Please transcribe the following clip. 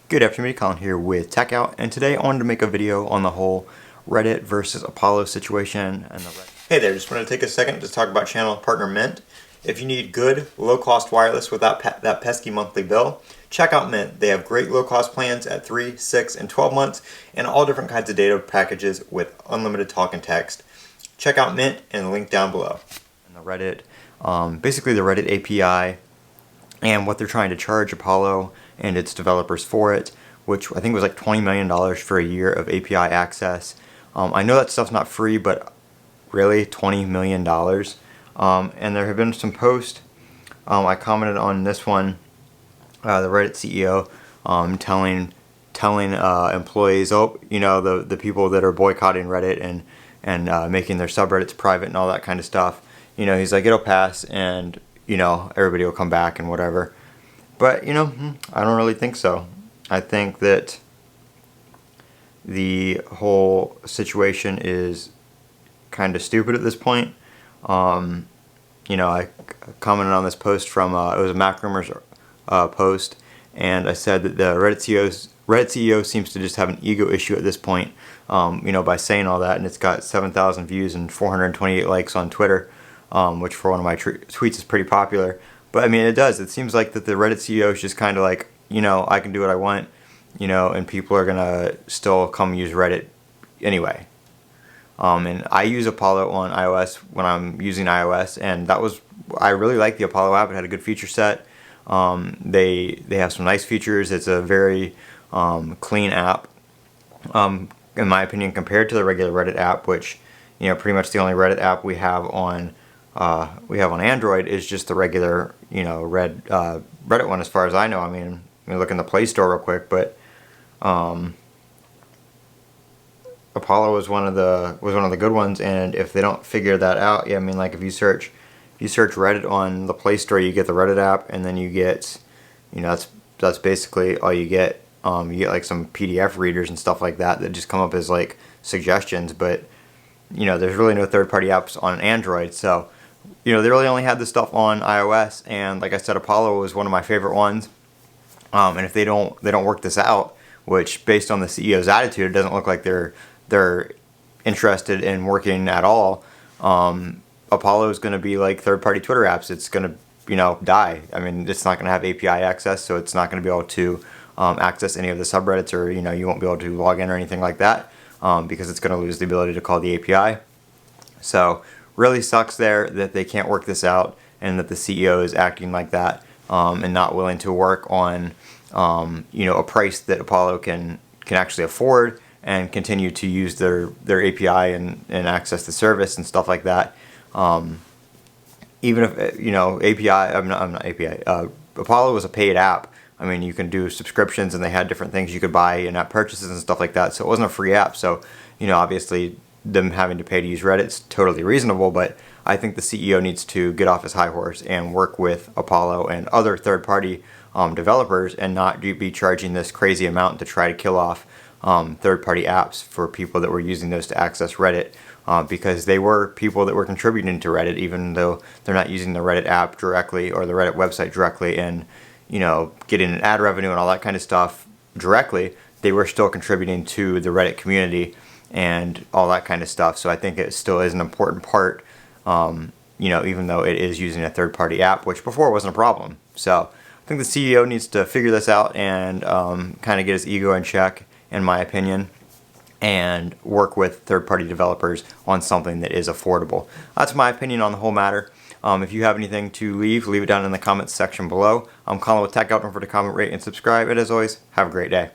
Good afternoon, Colin here with Techout, and today I wanted to make a video on the whole Reddit versus Apollo situation. Hey there, just wanted to take a second to talk about channel partner Mint. If you need good, low-cost wireless without that pesky monthly bill, check out Mint. They have great low-cost plans at 3, 6, and 12 months, and all different kinds of data packages with unlimited talk and text. Check out Mint and the link down below. And the Reddit, basically the Reddit API, and what they're trying to charge Apollo and its developers for it, which I think was like $20 million for a year of API access. I know that stuff's not free, but really, $20 million. And there have been some posts. I commented on this one, the Reddit CEO telling employees, oh, you know, the people that are boycotting Reddit and making their subreddits private and all that kind of stuff. You know, he's like, it'll pass, and you know, everybody will come back and whatever. But, you know, I don't really think so. I think that the whole situation is kind of stupid at this point. You know, I commented on this post from, it was a Mac Rumors post, and I said that the Reddit CEO seems to just have an ego issue at this point, you know, by saying all that, and it's got 7,000 views and 428 likes on Twitter, which for one of my tweets is pretty popular. But I mean, it does. It seems like that the Reddit CEO is just kind of like, you know, I can do what I want, you know, and people are gonna still come use Reddit anyway. And I use Apollo on iOS when I'm using iOS, and I really like the Apollo app. It had a good feature set. They have some nice features. It's a very clean app, in my opinion, compared to the regular Reddit app, which, you know, pretty much the only Reddit app we have on Android is just the regular, you know, Reddit one, as far as I know. I mean, look in the Play Store real quick, but Apollo was one of the good ones, and if they don't figure that out, yeah, I mean, like if you search Reddit on the Play Store, you get the Reddit app, and then you get, you know, that's basically all you get. You get like some PDF readers and stuff like that just come up as like suggestions, but you know, there's really no third-party apps on Android, so you know, they really only had this stuff on iOS, and like I said, Apollo was one of my favorite ones. And if they don't work this out, which based on the CEO's attitude, it doesn't look like they're interested in working at all. Apollo is going to be like third-party Twitter apps. It's going to, you know, die. I mean, it's not going to have API access, so it's not going to be able to access any of the subreddits, or, you know, you won't be able to log in or anything like that, because it's going to lose the ability to call the API. So really sucks there that they can't work this out, and that the CEO is acting like that, and not willing to work on, you know, a price that Apollo can actually afford and continue to use their API and access the service and stuff like that. Even if, you know, I'm not API. Apollo was a paid app. I mean, you can do subscriptions, and they had different things you could buy in app purchases and stuff like that. So it wasn't a free app. So, you know, obviously them having to pay to use Reddit's totally reasonable, but I think the CEO needs to get off his high horse and work with Apollo and other third-party developers, and not be charging this crazy amount to try to kill off third-party apps for people that were using those to access Reddit, because they were people that were contributing to Reddit, even though they're not using the Reddit app directly or the Reddit website directly, and, you know, getting an ad revenue and all that kind of stuff directly. They were still contributing to the Reddit community and all that kind of stuff. So I think it still is an important part, you know, even though it is using a third-party app, which before wasn't a problem. So I think the CEO needs to figure this out and kind of get his ego in check, in my opinion, and work with third-party developers on something that is affordable. That's my opinion on the whole matter. If you have anything to leave it down in the comments section below. I'm Colin with Techout. Don't forget to comment, rate, and subscribe. And as always, have a great day.